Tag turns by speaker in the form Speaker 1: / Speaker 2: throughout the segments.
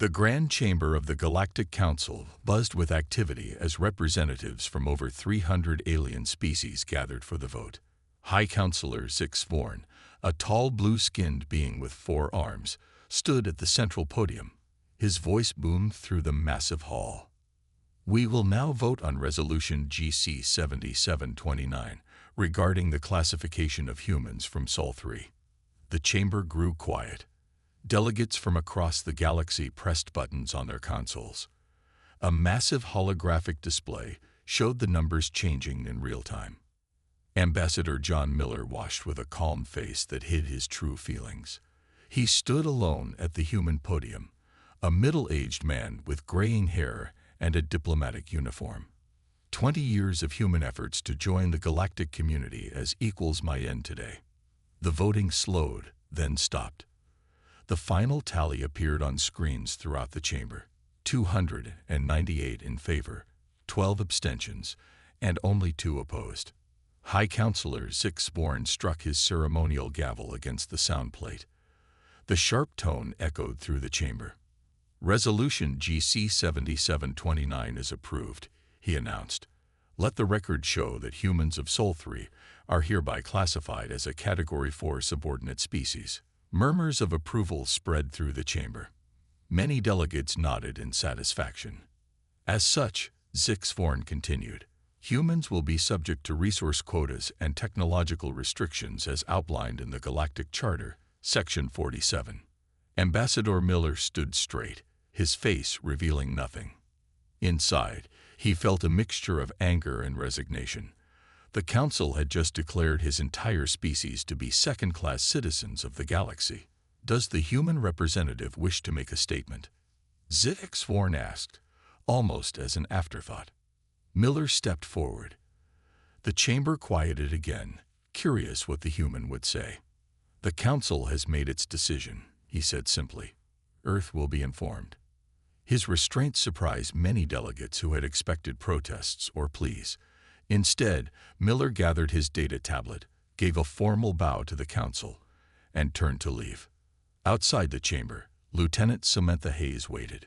Speaker 1: The Grand Chamber of the Galactic Council buzzed with activity as representatives from over 300 alien species gathered for the vote. High Counselor Zix Vorn, a tall blue-skinned being with 4 arms, stood at the central podium. His voice boomed through the massive hall. We will now vote on Resolution GC 7729 regarding the classification of humans from Sol 3. The chamber grew quiet. Delegates from across the galaxy pressed buttons on their consoles. A massive holographic display showed the numbers changing in real time. Ambassador John Miller watched with a calm face that hid his true feelings. He stood alone at the human podium, a middle-aged man with graying hair and a diplomatic uniform. 20 years of human efforts to join the galactic community as equals my end today. The voting slowed, then stopped. The final tally appeared on screens throughout the chamber. 298 in favor, 12 abstentions, and only 2 opposed. High Counselor Zix Vorn struck his ceremonial gavel against the sound plate. The sharp tone echoed through the chamber. Resolution GC 7729 is approved, he announced. Let the record show that humans of Sol 3 are hereby classified as a Category 4 subordinate species. Murmurs of approval spread through the chamber. Many delegates nodded in satisfaction. As such, Zix Vorn continued, humans will be subject to resource quotas and technological restrictions as outlined in the Galactic Charter, Section 47. Ambassador Miller stood straight, his face revealing nothing. Inside, he felt a mixture of anger and resignation. The Council had just declared his entire species to be second-class citizens of the galaxy. Does the human representative wish to make a statement? Zix Vorn asked, almost as an afterthought. Miller stepped forward. The chamber quieted again, curious what the human would say. The Council has made its decision, he said simply. Earth will be informed. His restraint surprised many delegates who had expected protests or pleas. Instead, Miller gathered his data tablet, gave a formal bow to the Council, and turned to leave. Outside the chamber, Lieutenant Samantha Hayes waited.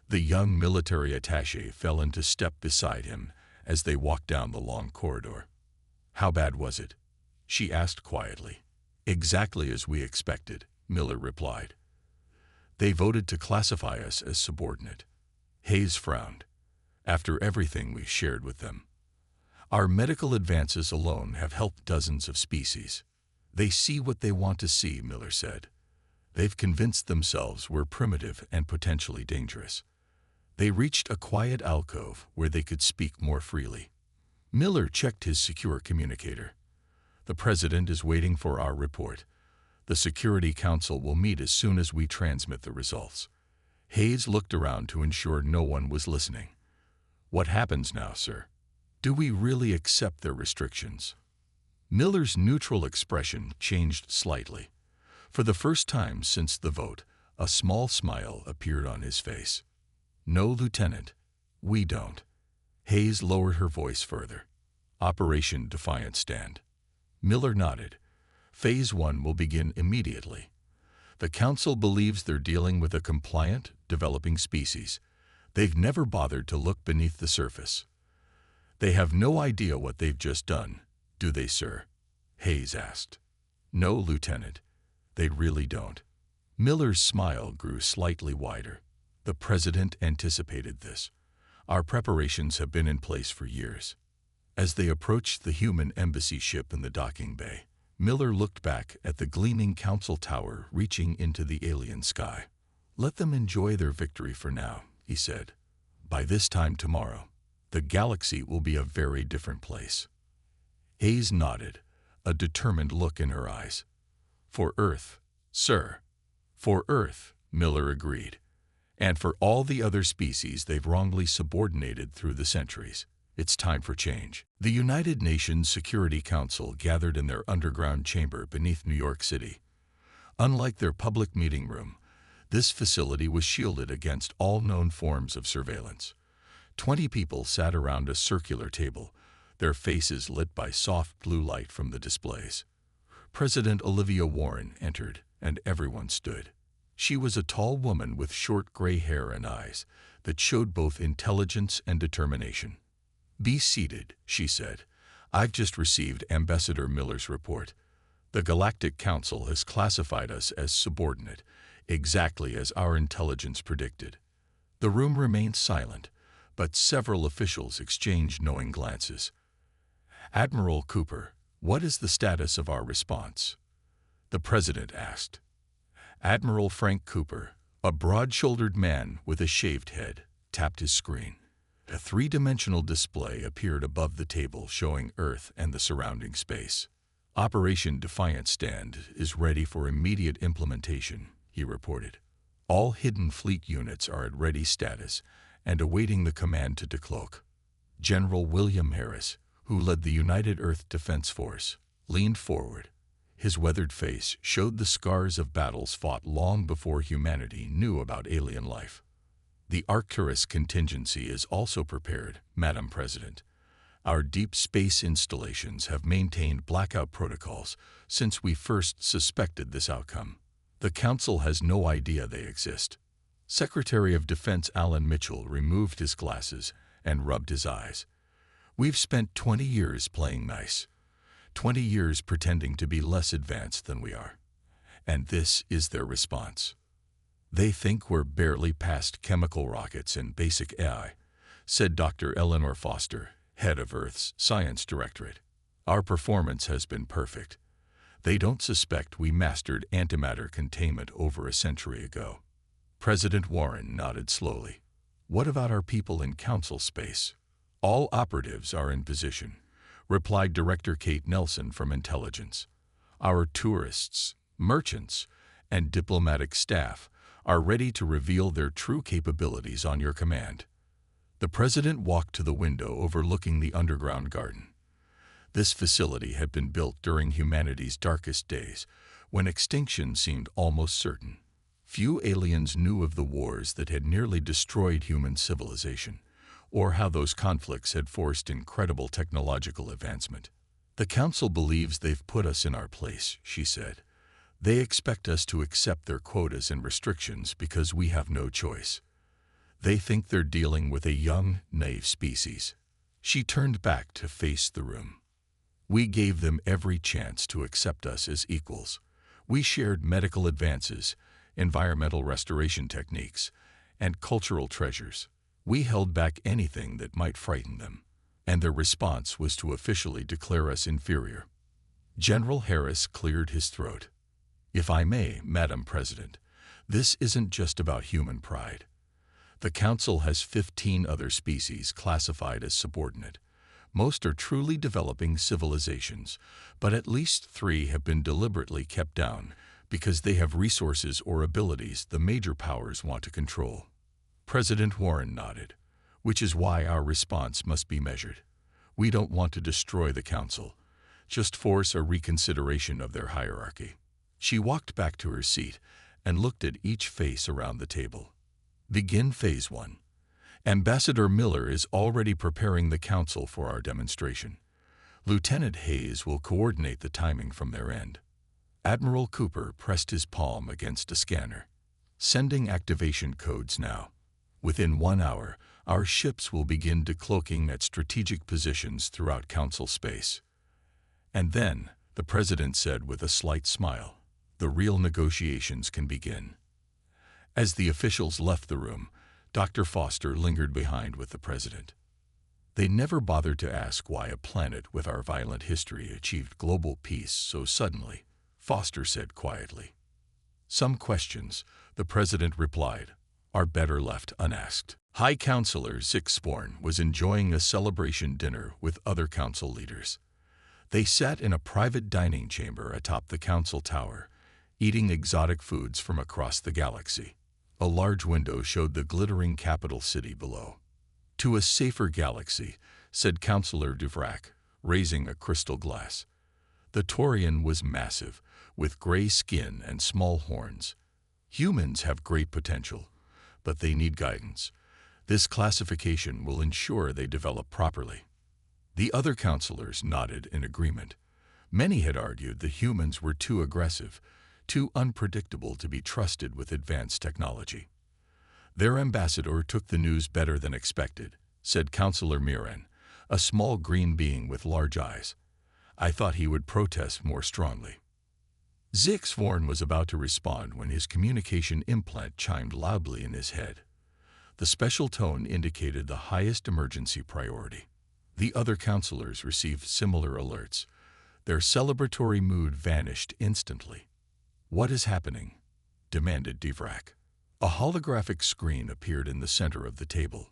Speaker 1: The young military attaché fell into step beside him as they walked down the long corridor. How bad was it? She asked quietly. Exactly as we expected, Miller replied. They voted to classify us as subordinate. Hayes frowned. After everything we shared with them. Our medical advances alone have helped dozens of species. They see what they want to see, Miller said. They've convinced themselves we're primitive and potentially dangerous. They reached a quiet alcove where they could speak more freely. Miller checked his secure communicator. The President is waiting for our report. The Security Council will meet as soon as we transmit the results. Hayes looked around to ensure no one was listening. What happens now, sir? Do we really accept their restrictions? Miller's neutral expression changed slightly. For the first time since the vote, a small smile appeared on his face. No, Lieutenant, we don't. Hayes lowered her voice further. Operation Defiant Stand. Miller nodded. Phase 1 will begin immediately. The Council believes they're dealing with a compliant, developing species. They've never bothered to look beneath the surface. They have no idea what they've just done, do they, sir? Hayes asked. No, Lieutenant, they really don't. Miller's smile grew slightly wider. The President anticipated this. Our preparations have been in place for years. As they approached the human embassy ship in the docking bay, Miller looked back at the gleaming Council Tower reaching into the alien sky. Let them enjoy their victory for now, he said. By this time tomorrow, the galaxy will be a very different place. Hayes nodded, a determined look in her eyes. For Earth, sir. For Earth, Miller agreed. And for all the other species they've wrongly subordinated through the centuries. It's time for change. The United Nations Security Council gathered in their underground chamber beneath New York City. Unlike their public meeting room, this facility was shielded against all known forms of surveillance. 20 people sat around a circular table, their faces lit by soft blue light from the displays. President Olivia Warren entered, and everyone stood. She was a tall woman with short gray hair and eyes that showed both intelligence and determination. "Be seated," she said. "I've just received Ambassador Miller's report. The Galactic Council has classified us as subordinate, exactly as our intelligence predicted." The room remained silent, but several officials exchanged knowing glances. "Admiral Cooper, what is the status of our response?" the President asked. Admiral Frank Cooper, a broad-shouldered man with a shaved head, tapped his screen. A three-dimensional display appeared above the table showing Earth and the surrounding space. "Operation Defiant Stand is ready for immediate implementation," he reported. "All hidden fleet units are at ready status and awaiting the command to decloak." General William Harris, who led the United Earth Defense Force, leaned forward. His weathered face showed the scars of battles fought long before humanity knew about alien life. "The Arcturus contingency is also prepared, Madam President. Our deep space installations have maintained blackout protocols since we first suspected this outcome. The Council has no idea they exist." Secretary of Defense Alan Mitchell removed his glasses and rubbed his eyes. "We've spent 20 years playing nice. 20 years pretending to be less advanced than we are. And this is their response. They think we're barely past chemical rockets and basic AI," said Dr. Eleanor Foster, head of Earth's Science Directorate. "Our performance has been perfect. They don't suspect we mastered antimatter containment over a century ago." President Warren nodded slowly. "What about our people in Council space?" "All operatives are in position," replied Director Kate Nelson from Intelligence. "Our tourists, merchants, and diplomatic staff are ready to reveal their true capabilities on your command." The President walked to the window overlooking the underground garden. This facility had been built during humanity's darkest days, when extinction seemed almost certain. Few aliens knew of the wars that had nearly destroyed human civilization, or how those conflicts had forced incredible technological advancement. "The Council believes they've put us in our place," she said. "They expect us to accept their quotas and restrictions because we have no choice. They think they're dealing with a young, naive species." She turned back to face the room. "We gave them every chance to accept us as equals. We shared medical advances, environmental restoration techniques, and cultural treasures. We held back anything that might frighten them, and their response was to officially declare us inferior." General Harris cleared his throat. "If I may, Madam President, this isn't just about human pride. The Council has 15 other species classified as subordinate. Most are truly developing civilizations, but at least 3 have been deliberately kept down because they have resources or abilities the major powers want to control." President Warren nodded. "Which is why our response must be measured. We don't want to destroy the Council, just force a reconsideration of their hierarchy." She walked back to her seat and looked at each face around the table. "Begin Phase 1. Ambassador Miller is already preparing the Council for our demonstration. Lieutenant Hayes will coordinate the timing from their end." Admiral Cooper pressed his palm against a scanner. "Sending activation codes now. Within 1 hour, our ships will begin decloaking at strategic positions throughout Council space." And then, the President said with a slight smile, "the real negotiations can begin." As the officials left the room, Dr. Foster lingered behind with the President. "They never bothered to ask why a planet with our violent history achieved global peace so suddenly," Foster said quietly. "Some questions," the President replied, "are better left unasked." High Counselor Sixborn was enjoying a celebration dinner with other Council leaders. They sat in a private dining chamber atop the Council Tower, eating exotic foods from across the galaxy. A large window showed the glittering capital city below. "To a safer galaxy," said Councillor Duvrak, raising a crystal glass. The Taurian was massive, with gray skin and small horns. "Humans have great potential, but they need guidance. This classification will ensure they develop properly." The other councillors nodded in agreement. Many had argued the humans were too aggressive, too unpredictable to be trusted with advanced technology. Their ambassador took the news better than expected, said Councillor Miran, a small green being with large eyes. I thought he would protest more strongly. Zixvorn was about to respond when his communication implant chimed loudly in his head. The special tone indicated the highest emergency priority. The other councillors received similar alerts. Their celebratory mood vanished instantly. What is happening? Demanded Divrak. A holographic screen appeared in the center of the table.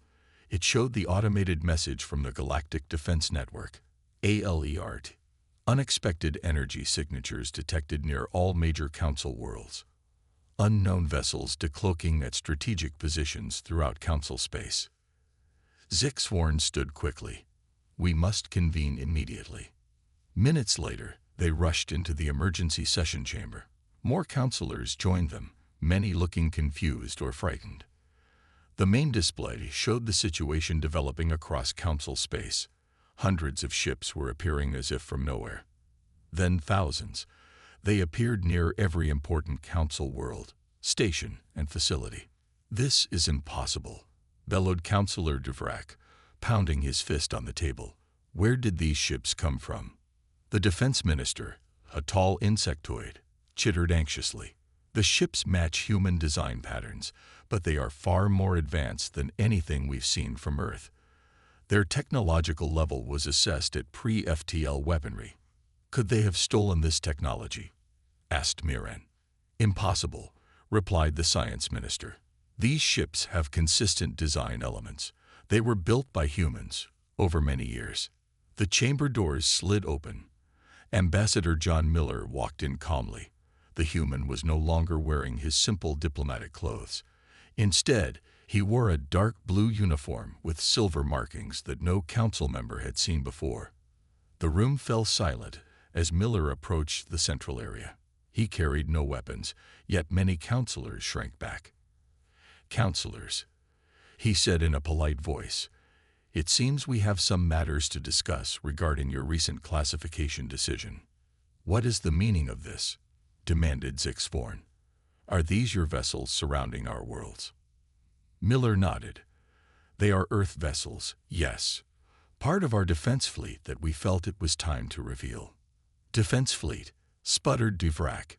Speaker 1: It showed the automated message from the Galactic Defense Network, ALERT. Unexpected energy signatures detected near all major council worlds. Unknown vessels decloaking at strategic positions throughout council space. Zixvorn stood quickly. We must convene immediately. Minutes later, they rushed into the emergency session chamber. More councillors joined them, many looking confused or frightened. The main display showed the situation developing across council space. Hundreds of ships were appearing as if from nowhere. Then thousands. They appeared near every important council world, station, and facility. This is impossible, bellowed Councillor Divrak, pounding his fist on the table. Where did these ships come from? The defense minister, a tall insectoid, chittered anxiously. The ships match human design patterns, but they are far more advanced than anything we've seen from Earth. Their technological level was assessed at pre-FTL weaponry. Could they have stolen this technology? Asked Miran. Impossible, replied the science minister. These ships have consistent design elements. They were built by humans over many years. The chamber doors slid open. Ambassador John Miller walked in calmly. The human was no longer wearing his simple diplomatic clothes. Instead, he wore a dark blue uniform with silver markings that no council member had seen before. The room fell silent as Miller approached the central area. He carried no weapons, yet many councillors shrank back. Councillors, he said in a polite voice, it seems we have some matters to discuss regarding your recent classification decision. What is the meaning of this? Demanded Zixvorn. Are these your vessels surrounding our worlds? Miller nodded. They are Earth vessels, yes. Part of our defense fleet that we felt it was time to reveal. Defense fleet, sputtered Divrak.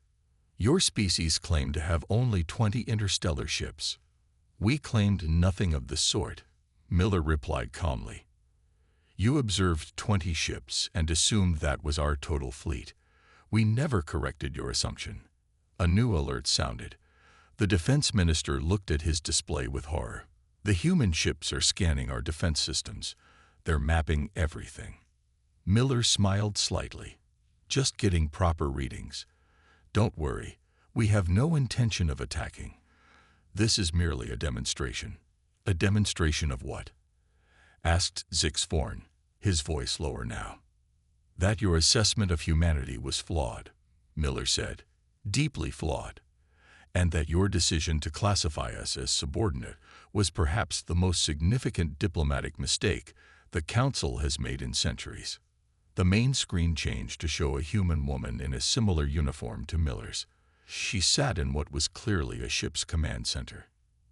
Speaker 1: Your species claimed to have only 20 interstellar ships. We claimed nothing of the sort, Miller replied calmly. You observed 20 ships and assumed that was our total fleet. We never corrected your assumption. A new alert sounded. The defense minister looked at his display with horror. The human ships are scanning our defense systems. They're mapping everything. Miller smiled slightly. Just getting proper readings. Don't worry, we have no intention of attacking. This is merely a demonstration. A demonstration of what? Asked Zixvorn, his voice lower now. That your assessment of humanity was flawed, Miller said, deeply flawed, and that your decision to classify us as subordinate was perhaps the most significant diplomatic mistake the Council has made in centuries. The main screen changed to show a human woman in a similar uniform to Miller's. She sat in what was clearly a ship's command center.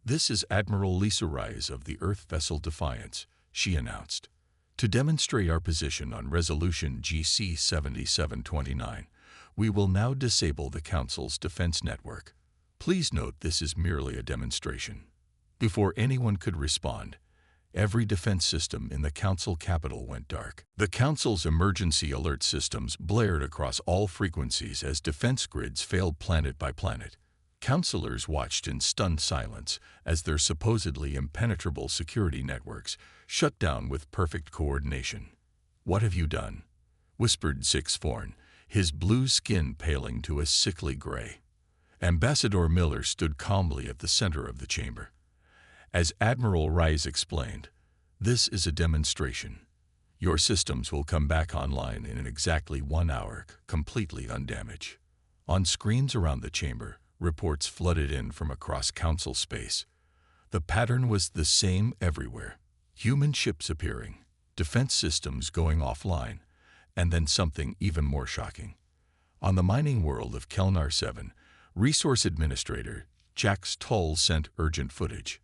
Speaker 1: This is Admiral Lisa Rise of the Earth vessel Defiance, she announced. To demonstrate our position on Resolution GC 7729, we will now disable the Council's defense network. Please note this is merely a demonstration. Before anyone could respond, every defense system in the Council capital went dark. The Council's emergency alert systems blared across all frequencies as defense grids failed planet by planet. Councillors watched in stunned silence as their supposedly impenetrable security networks shut down with perfect coordination. What have you done? Whispered Zixvorn, his blue skin paling to a sickly gray. Ambassador Miller stood calmly at the center of the chamber. As Admiral Rise explained, this is a demonstration. Your systems will come back online in exactly 1 hour, completely undamaged. On screens around the chamber, reports flooded in from across Council space. The pattern was the same everywhere. Human ships appearing, defense systems going offline, and then something even more shocking. On the mining world of Kelnar 7, Resource Administrator Jax Toll sent urgent footage.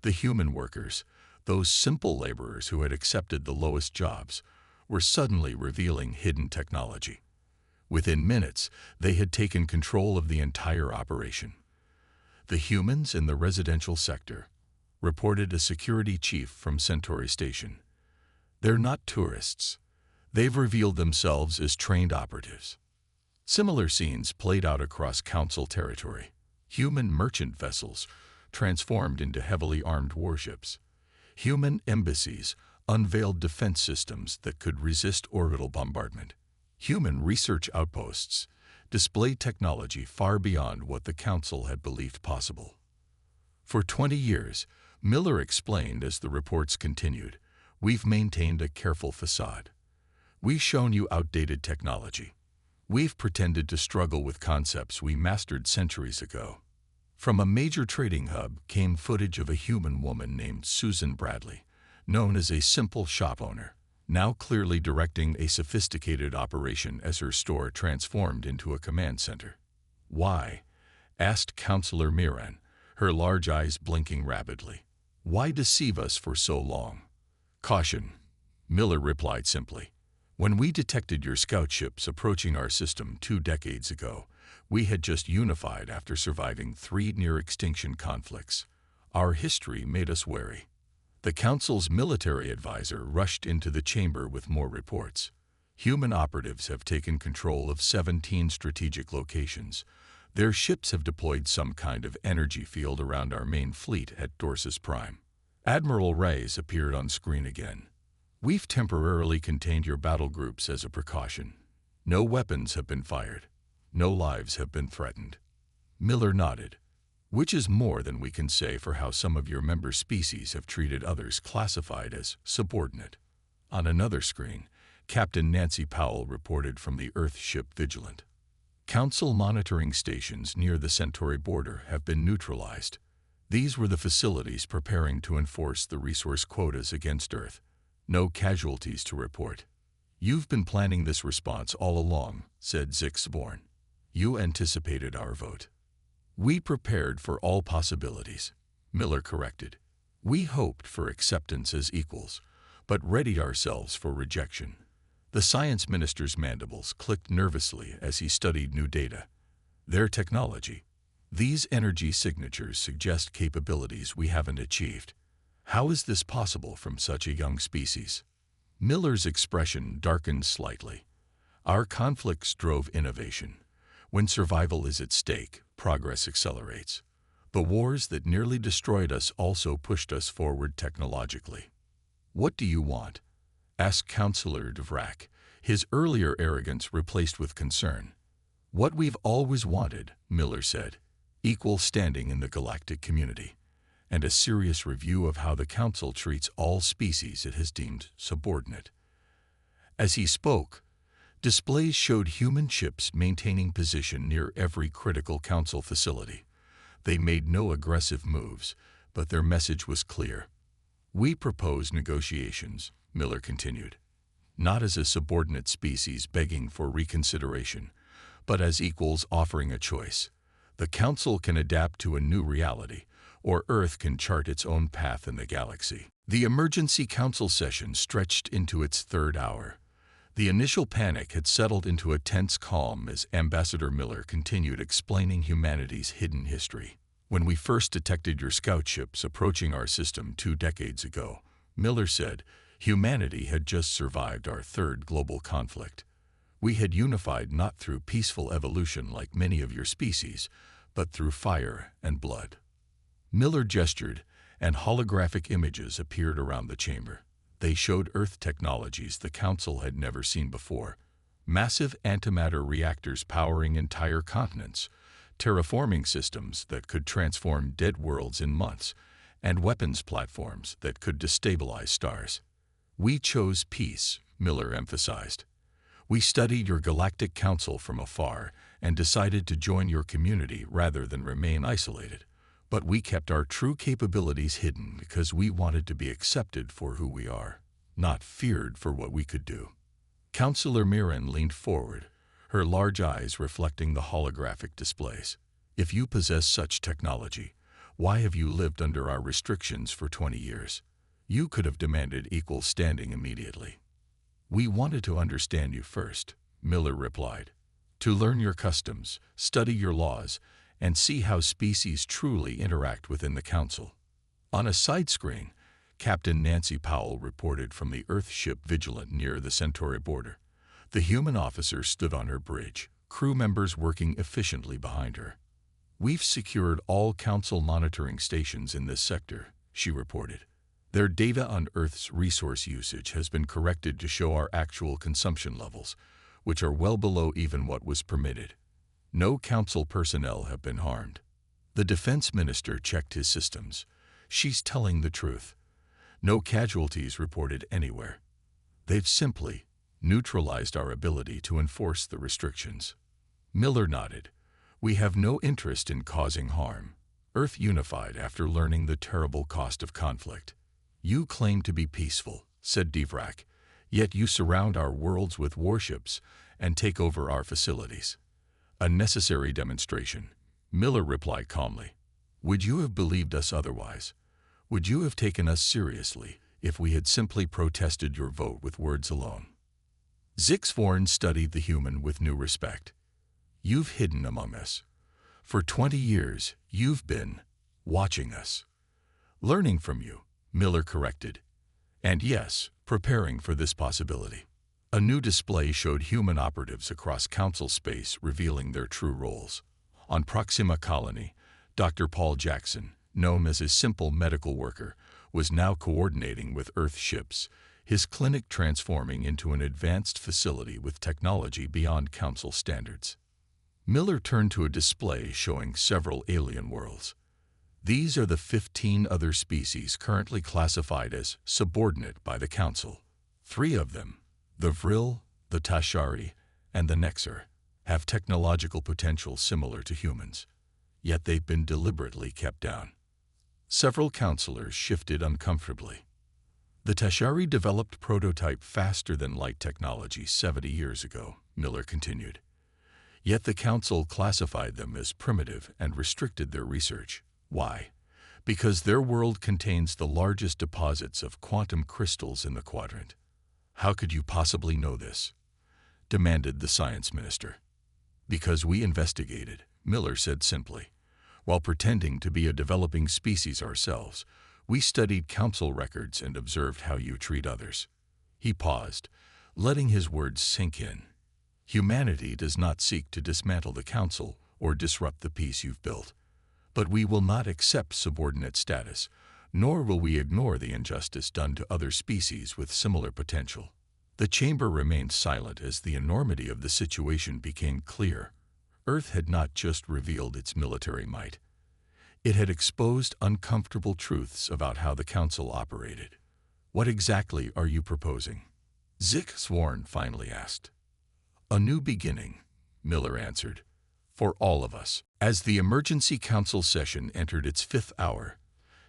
Speaker 1: The human workers, those simple laborers who had accepted the lowest jobs, were suddenly revealing hidden technology. Within minutes, they had taken control of the entire operation. The humans in the residential sector, reported a security chief from Centauri Station. They're not tourists. They've revealed themselves as trained operatives. Similar scenes played out across Council territory. Human merchant vessels transformed into heavily armed warships. Human embassies unveiled defense systems that could resist orbital bombardment. Human research outposts displayed technology far beyond what the Council had believed possible. For 20 years, Miller explained as the reports continued, we've maintained a careful facade. We've shown you outdated technology. We've pretended to struggle with concepts we mastered centuries ago. From a major trading hub came footage of a human woman named Susan Bradley, known as a simple shop owner, now clearly directing a sophisticated operation as her store transformed into a command center. Why? Asked Counselor Miran, her large eyes blinking rapidly. Why deceive us for so long? Caution, Miller replied simply. When we detected your scout ships approaching our system 2 decades ago, we had just unified after surviving 3 near-extinction conflicts. Our history made us wary. The Council's military advisor rushed into the chamber with more reports. Human operatives have taken control of 17 strategic locations. Their ships have deployed some kind of energy field around our main fleet at Dorsus Prime. Admiral Reyes appeared on screen again. We've temporarily contained your battle groups as a precaution. No weapons have been fired. No lives have been threatened. Miller nodded, which is more than we can say for how some of your member species have treated others classified as subordinate. On another screen, Captain Nancy Powell reported from the Earth ship Vigilant. Council monitoring stations near the Centauri border have been neutralized. These were the facilities preparing to enforce the resource quotas against Earth. No casualties to report. You've been planning this response all along, said Zixborn. You anticipated our vote. We prepared for all possibilities, Miller corrected. We hoped for acceptance as equals, but readied ourselves for rejection. The science minister's mandibles clicked nervously as he studied new data. Their technology. These energy signatures suggest capabilities we haven't achieved. How is this possible from such a young species? Miller's expression darkened slightly. Our conflicts drove innovation. When survival is at stake, progress accelerates. The wars that nearly destroyed us also pushed us forward technologically. What do you want? Asked Counselor Devrak, his earlier arrogance replaced with concern. What we've always wanted, Miller said, equal standing in the galactic community, and a serious review of how the Council treats all species it has deemed subordinate. As he spoke, displays showed human ships maintaining position near every critical Council facility. They made no aggressive moves, but their message was clear. We propose negotiations, Miller continued, not as a subordinate species begging for reconsideration, but as equals offering a choice. The Council can adapt to a new reality, or Earth can chart its own path in the galaxy. The emergency Council session stretched into its 3rd hour. The initial panic had settled into a tense calm as Ambassador Miller continued explaining humanity's hidden history. When we first detected your scout ships approaching our system 2 decades ago, Miller said, humanity had just survived our 3rd global conflict. We had unified not through peaceful evolution like many of your species, but through fire and blood. Miller gestured, and holographic images appeared around the chamber. They showed Earth technologies the Council had never seen before. Massive antimatter reactors powering entire continents, terraforming systems that could transform dead worlds in months, and weapons platforms that could destabilize stars. We chose peace, Miller emphasized. We studied your Galactic Council from afar and decided to join your community rather than remain isolated. But we kept our true capabilities hidden because we wanted to be accepted for who we are, not feared for what we could do. Counselor Miran leaned forward, her large eyes reflecting the holographic displays. "If you possess such technology, why have you lived under our restrictions for 20 years? You could have demanded equal standing immediately." "We wanted to understand you first," Miller replied. "To learn your customs, study your laws, and see how species truly interact within the Council." On a side screen, Captain Nancy Powell reported from the Earth ship Vigilant near the Centauri border. The human officer stood on her bridge, crew members working efficiently behind her. "We've secured all Council monitoring stations in this sector," she reported. "Their data on Earth's resource usage has been corrected to show our actual consumption levels, which are well below even what was permitted. No Council personnel have been harmed." The defense minister checked his systems. "She's telling the truth. No casualties reported anywhere. They've simply neutralized our ability to enforce the restrictions." Miller nodded. "We have no interest in causing harm. Earth unified after learning the terrible cost of conflict." "You claim to be peaceful," said Devrak, "yet you surround our worlds with warships and take over our facilities." "A necessary demonstration," Miller replied calmly. "Would you have believed us otherwise? Would you have taken us seriously if we had simply protested your vote with words alone?" Zixvorn studied the human with new respect. "You've hidden among us. For 20 years, you've been watching us." "Learning from you," Miller corrected. "And yes, preparing for this possibility." A new display showed human operatives across Council space revealing their true roles. On Proxima Colony, Dr. Paul Jackson, known as a simple medical worker, was now coordinating with Earth ships, his clinic transforming into an advanced facility with technology beyond Council standards. Miller turned to a display showing several alien worlds. "These are the 15 other species currently classified as subordinate by the Council. 3 of them, the Vril, the Tashari, and the Nexar, have technological potential similar to humans, yet they've been deliberately kept down." Several councilors shifted uncomfortably. "The Tashari developed prototype faster than light technology 70 years ago," Miller continued. "Yet the Council classified them as primitive and restricted their research. Why? Because their world contains the largest deposits of quantum crystals in the quadrant." "How could you possibly know this?" demanded the science minister. "Because we investigated," Miller said simply. "While pretending to be a developing species ourselves, we studied Council records and observed how you treat others." He paused, letting his words sink in. "Humanity does not seek to dismantle the Council or disrupt the peace you've built. But we will not accept subordinate status, nor will we ignore the injustice done to other species with similar potential." The chamber remained silent as the enormity of the situation became clear. Earth had not just revealed its military might. It had exposed uncomfortable truths about how the Council operated. "What exactly are you proposing?" Zixvorn finally asked. "A new beginning," Miller answered, "for all of us." As the emergency council session entered its 5th hour,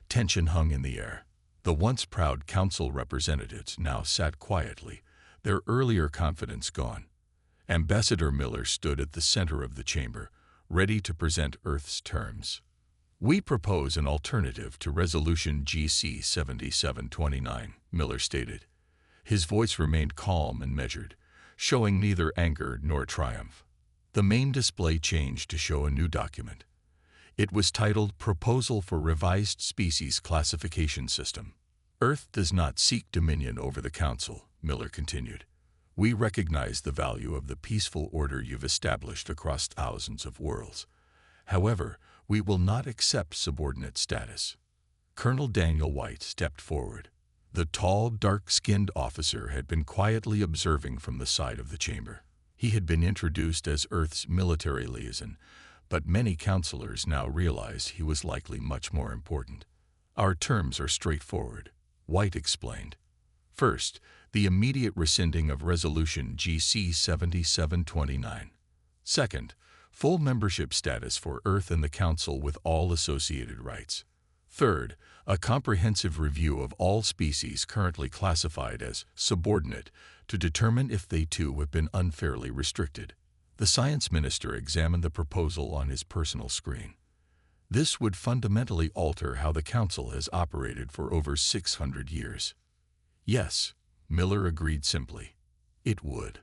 Speaker 1: tension hung in the air. The once proud Council representatives now sat quietly, their earlier confidence gone. Ambassador Miller stood at the center of the chamber, ready to present Earth's terms. "We propose an alternative to Resolution GC 7729, Miller stated. His voice remained calm and measured, showing neither anger nor triumph. The main display changed to show a new document. It was titled Proposal for Revised Species Classification System. "Earth does not seek dominion over the Council," Miller continued. "We recognize the value of the peaceful order you've established across thousands of worlds. However, we will not accept subordinate status." Colonel Daniel White stepped forward. The tall, dark-skinned officer had been quietly observing from the side of the chamber. He had been introduced as Earth's military liaison, but many councilors now realized he was likely much more important. "Our terms are straightforward," White explained. "First, the immediate rescinding of Resolution GC 7729. Second, full membership status for Earth and the Council with all associated rights. Third, a comprehensive review of all species currently classified as subordinate to determine if they too have been unfairly restricted. The science minister examined the proposal on his personal screen. This would fundamentally alter how the council has operated for over 600 years. Yes, Miller agreed simply. It would.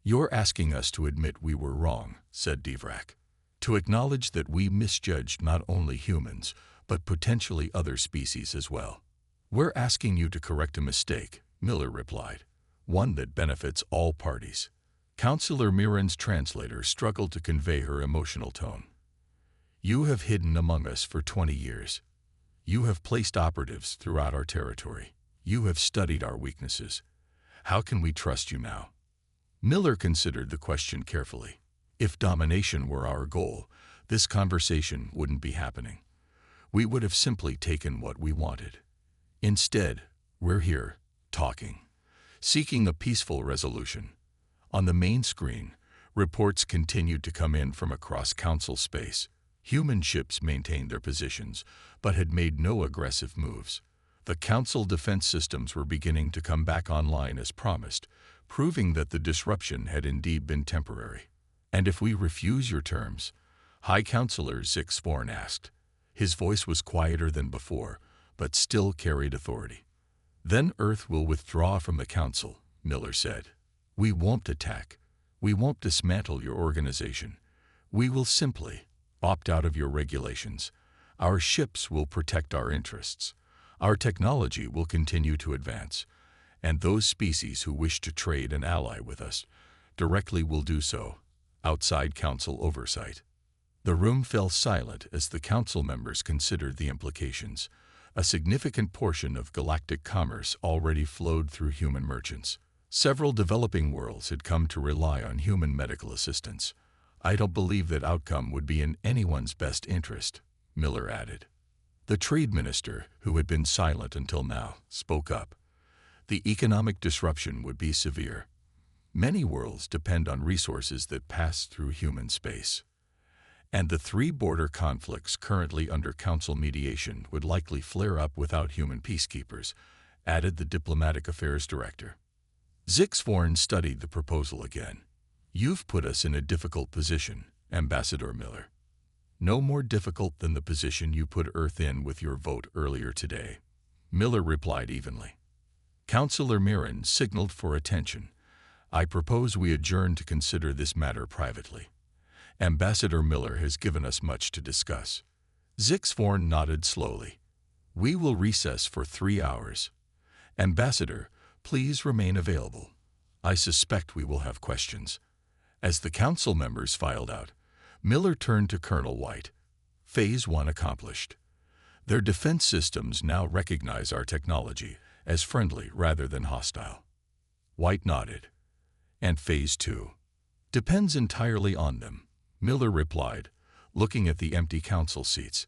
Speaker 1: You're asking us to admit we were wrong, said Devrak. To acknowledge that we misjudged not only humans, but potentially other species as well. We're asking you to correct a mistake, Miller replied, one that benefits all parties. Counselor Mirren's translator struggled to convey her emotional tone. You have hidden among us for 20 years. You have placed operatives throughout our territory. You have studied our weaknesses. How can we trust you now? Miller considered the question carefully. If domination were our goal, this conversation wouldn't be happening. We would have simply taken what we wanted. Instead, we're here, talking, seeking a peaceful resolution. On the main screen, reports continued to come in from across council space. Human ships maintained their positions, but had made no aggressive moves. The council defense systems were beginning to come back online as promised, proving that the disruption had indeed been temporary. And if we refuse your terms? High Counselor Zixvorn asked. His voice was quieter than before, but still carried authority. Then Earth will withdraw from the council, Miller said. We won't attack. We won't dismantle your organization. We will simply opt out of your regulations. Our ships will protect our interests. Our technology will continue to advance. And those species who wish to trade and ally with us directly will do so, outside council oversight. The room fell silent as the council members considered the implications. A significant portion of galactic commerce already flowed through human merchants. Several developing worlds had come to rely on human medical assistance. I don't believe that outcome would be in anyone's best interest, Miller added. The trade minister, who had been silent until now, spoke up. The economic disruption would be severe. Many worlds depend on resources that pass through human space. And the 3 border conflicts currently under council mediation would likely flare up without human peacekeepers, added the diplomatic affairs director. Zixvorn studied the proposal again. You've put us in a difficult position, Ambassador Miller. No more difficult than the position you put Earth in with your vote earlier today, Miller replied evenly. Counselor Mirren signaled for attention. I propose we adjourn to consider this matter privately. Ambassador Miller has given us much to discuss. Zixvorn nodded slowly. We will recess for 3 hours. Ambassador, please remain available. I suspect we will have questions. As the council members filed out, Miller turned to Colonel White. Phase 1 accomplished. Their defense systems now recognize our technology as friendly rather than hostile. White nodded. And Phase 2? Depends entirely on them, Miller replied, looking at the empty council seats.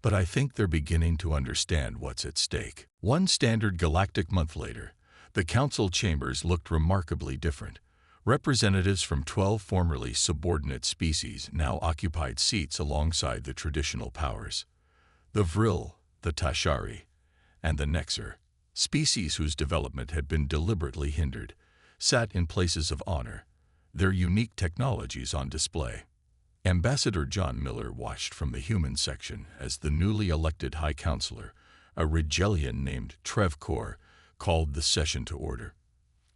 Speaker 1: But I think they're beginning to understand what's at stake. One standard galactic month later, the council chambers looked remarkably different. Representatives from 12 formerly subordinate species now occupied seats alongside the traditional powers. The Vril, the Tashari, and the Nexer, species whose development had been deliberately hindered, sat in places of honor, their unique technologies on display. Ambassador John Miller watched from the human section as the newly elected High Counselor, a Rigelian named Trevkor, called the session to order.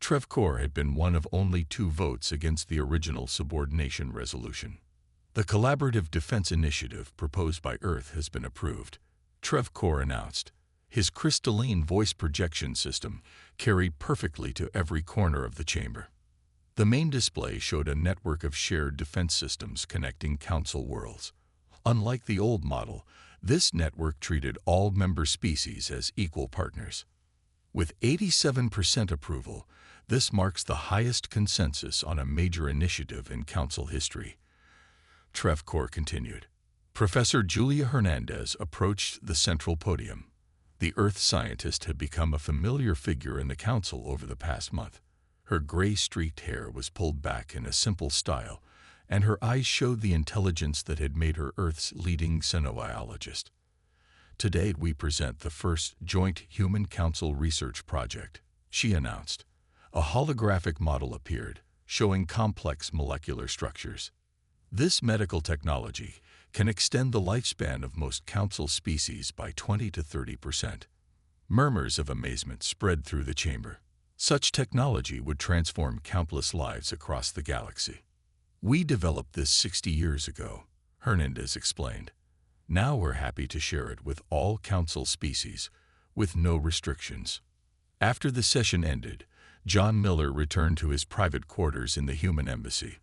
Speaker 1: Trevkor had been one of only 2 votes against the original subordination resolution. The collaborative defense initiative proposed by Earth has been approved, Trevkor announced. His crystalline voice projection system carried perfectly to every corner of the chamber. The main display showed a network of shared defense systems connecting council worlds. Unlike the old model, this network treated all member species as equal partners. With 87% approval, this marks the highest consensus on a major initiative in council history. Trevkor continued. Professor Julia Hernandez approached the central podium. The Earth scientist had become a familiar figure in the council over the past month. Her gray-streaked hair was pulled back in a simple style, and her eyes showed the intelligence that had made her Earth's leading xenobiologist. Today we present the first joint Human Council research project, she announced. A holographic model appeared, showing complex molecular structures. This medical technology can extend the lifespan of most council species by 20 to 30%. Murmurs of amazement spread through the chamber. Such technology would transform countless lives across the galaxy. "We developed this 60 years ago," Hernandez explained. "Now we're happy to share it with all council species, with no restrictions." After the session ended, John Miller returned to his private quarters in the human embassy.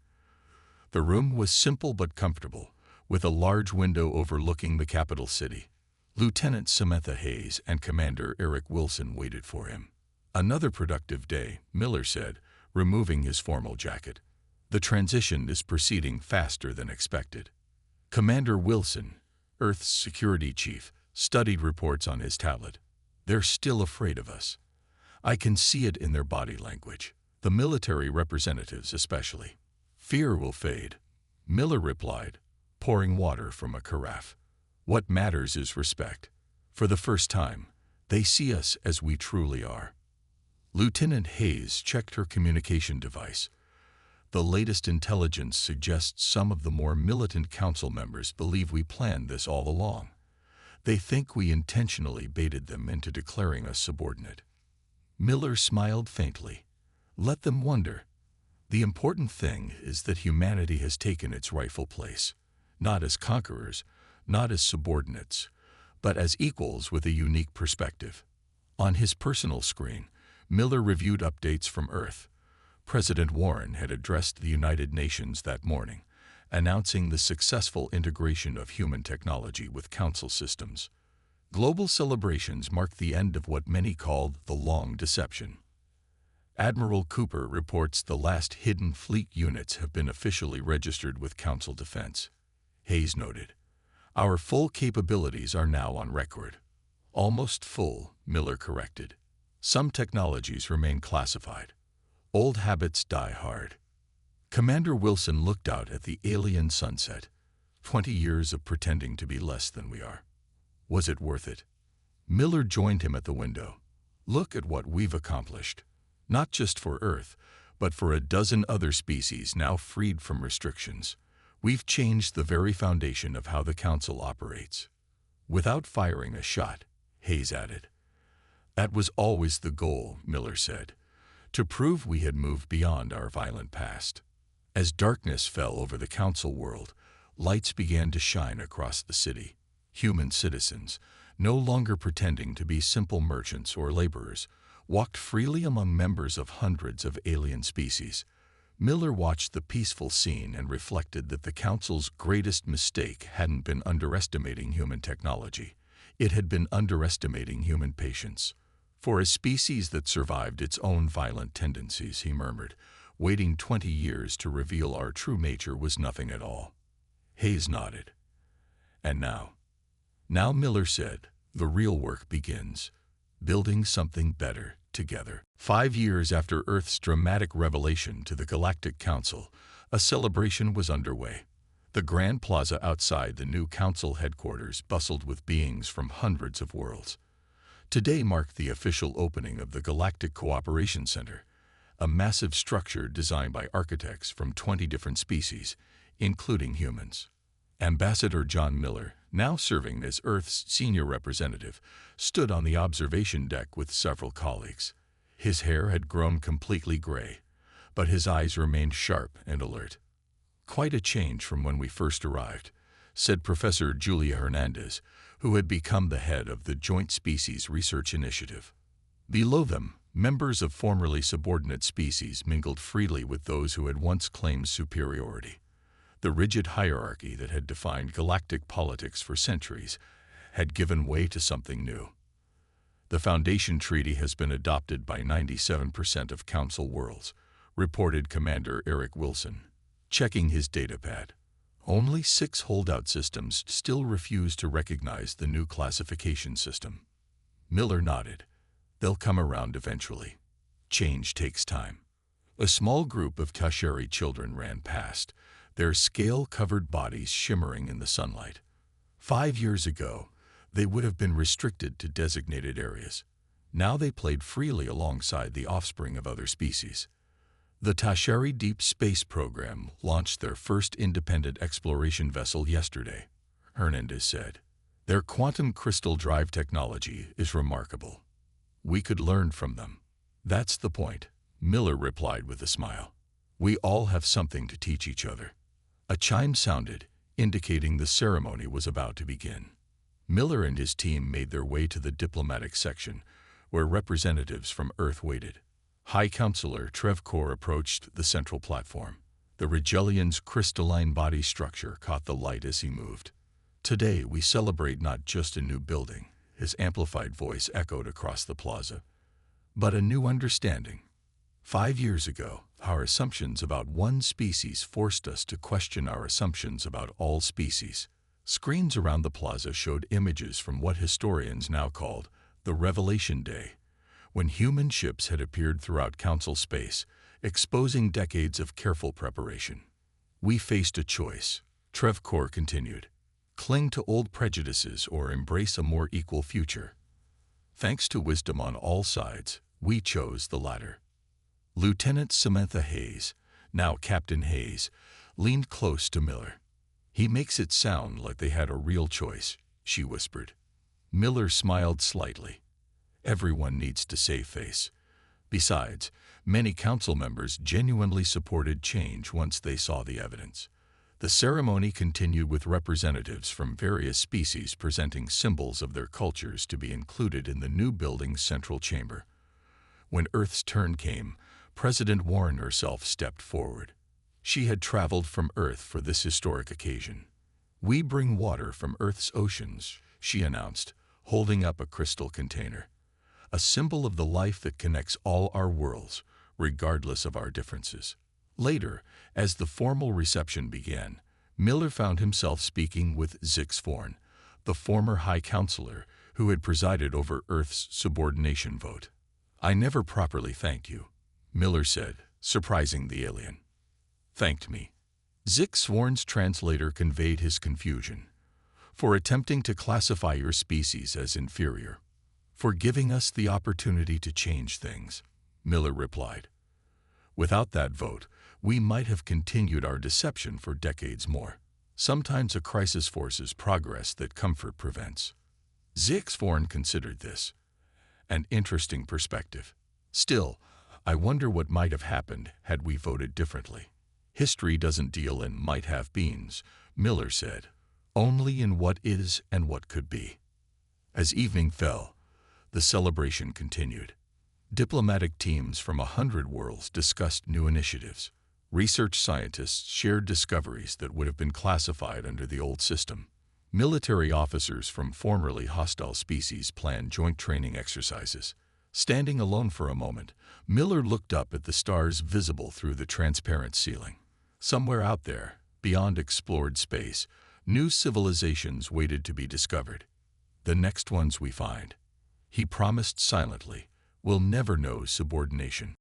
Speaker 1: The room was simple but comfortable, with a large window overlooking the capital city. Lieutenant Samantha Hayes and Commander Eric Wilson waited for him. "Another productive day," Miller said, removing his formal jacket. "The transition is proceeding faster than expected." Commander Wilson, Earth's security chief, studied reports on his tablet. "They're still afraid of us. I can see it in their body language. The military representatives especially. Fear will fade," Miller replied, pouring water from a carafe. "What matters is respect. For the first time, they see us as we truly are." Lieutenant Hayes checked her communication device. "The latest intelligence suggests some of the more militant council members believe we planned this all along. They think we intentionally baited them into declaring us subordinate." Miller smiled faintly. "Let them wonder. The important thing is that humanity has taken its rightful place, not as conquerors, not as subordinates, but as equals with a unique perspective." On his personal screen, Miller reviewed updates from Earth. President Warren had addressed the United Nations that morning, announcing the successful integration of human technology with council systems. Global celebrations marked the end of what many called the Long Deception. Admiral Cooper reports the last hidden fleet units have been officially registered with Council Defense. Hayes noted, "Our full capabilities are now on record." "Almost full," Miller corrected. "Some technologies remain classified. Old habits die hard." Commander Wilson looked out at the alien sunset. 20 years of pretending to be less than we are. Was it worth it? Miller joined him at the window. "Look at what we've accomplished. Not just for Earth, but for a dozen other species now freed from restrictions. We've changed the very foundation of how the Council operates." "Without firing a shot," Hayes added. "That was always the goal," Miller said, "to prove we had moved beyond our violent past." As darkness fell over the Council world, lights began to shine across the city. Human citizens, no longer pretending to be simple merchants or laborers, walked freely among members of hundreds of alien species. Miller watched the peaceful scene and reflected that the Council's greatest mistake hadn't been underestimating human technology. It had been underestimating human patience. "For a species that survived its own violent tendencies," he murmured, "waiting 20 years to reveal our true nature was nothing at all." Hayes nodded. "And now," Miller said, "the real work begins. Building something better together." 5 years after Earth's dramatic revelation to the Galactic Council, a celebration was underway. The Grand Plaza outside the new Council headquarters bustled with beings from hundreds of worlds. Today marked the official opening of the Galactic Cooperation Center, a massive structure designed by architects from 20 different species, including humans. Ambassador John Miller, now serving as Earth's senior representative, stood on the observation deck with several colleagues. His hair had grown completely gray, but his eyes remained sharp and alert. "Quite a change from when we first arrived," said Professor Julia Hernandez, who had become the head of the Joint Species Research Initiative. Below them, members of formerly subordinate species mingled freely with those who had once claimed superiority. The rigid hierarchy that had defined galactic politics for centuries had given way to something new. "The Foundation Treaty has been adopted by 97% of Council worlds," reported Commander Eric Wilson, checking his datapad. "Only 6 holdout systems still refuse to recognize the new classification system." Miller nodded. "They'll come around eventually. Change takes time." A small group of Tasheri children ran past, their scale-covered bodies shimmering in the sunlight. 5 years ago, they would have been restricted to designated areas. Now they played freely alongside the offspring of other species. The Tasheri Deep Space Program launched their first independent exploration vessel yesterday, Hernandez said. Their quantum crystal drive technology is remarkable. We could learn from them. That's the point, Miller replied with a smile. We all have something to teach each other. A chime sounded, indicating the ceremony was about to begin. Miller and his team made their way to the diplomatic section, where representatives from Earth waited. High Counselor Trevkor approached the central platform. The Regellian's crystalline body structure caught the light as he moved. Today we celebrate not just a new building, his amplified voice echoed across the plaza, but a new understanding. 5 years ago, our assumptions about one species forced us to question our assumptions about all species. Screens around the plaza showed images from what historians now called the Revelation Day, when human ships had appeared throughout Council space, exposing decades of careful preparation. We faced a choice, Trevkor continued. Cling to old prejudices or embrace a more equal future. Thanks to wisdom on all sides, we chose the latter. Lieutenant Samantha Hayes, now Captain Hayes, leaned close to Miller. He makes it sound like they had a real choice, she whispered. Miller smiled slightly. Everyone needs to save face. Besides, many council members genuinely supported change once they saw the evidence. The ceremony continued with representatives from various species presenting symbols of their cultures to be included in the new building's central chamber. When Earth's turn came, President Warren herself stepped forward. She had traveled from Earth for this historic occasion. We bring water from Earth's oceans, she announced, holding up a crystal container. A symbol of the life that connects all our worlds, regardless of our differences. Later, as the formal reception began, Miller found himself speaking with Zix Forn, the former High Counselor who had presided over Earth's subordination vote. I never properly thanked you, Miller said, surprising the alien. Thanked me. Zix Forn's translator conveyed his confusion. For attempting to classify your species as inferior. For giving us the opportunity to change things, Miller replied. Without that vote, we might have continued our deception for decades more. Sometimes a crisis forces progress that comfort prevents. Zix Forn considered this. An interesting perspective. Still, I wonder what might have happened had we voted differently. History doesn't deal in might-have-beens, Miller said, only in what is and what could be. As evening fell, the celebration continued. Diplomatic teams from 100 worlds discussed new initiatives. Research scientists shared discoveries that would have been classified under the old system. Military officers from formerly hostile species planned joint training exercises. Standing alone for a moment, Miller looked up at the stars visible through the transparent ceiling. Somewhere out there, beyond explored space, new civilizations waited to be discovered. The next ones we find, he promised silently, will never know subordination.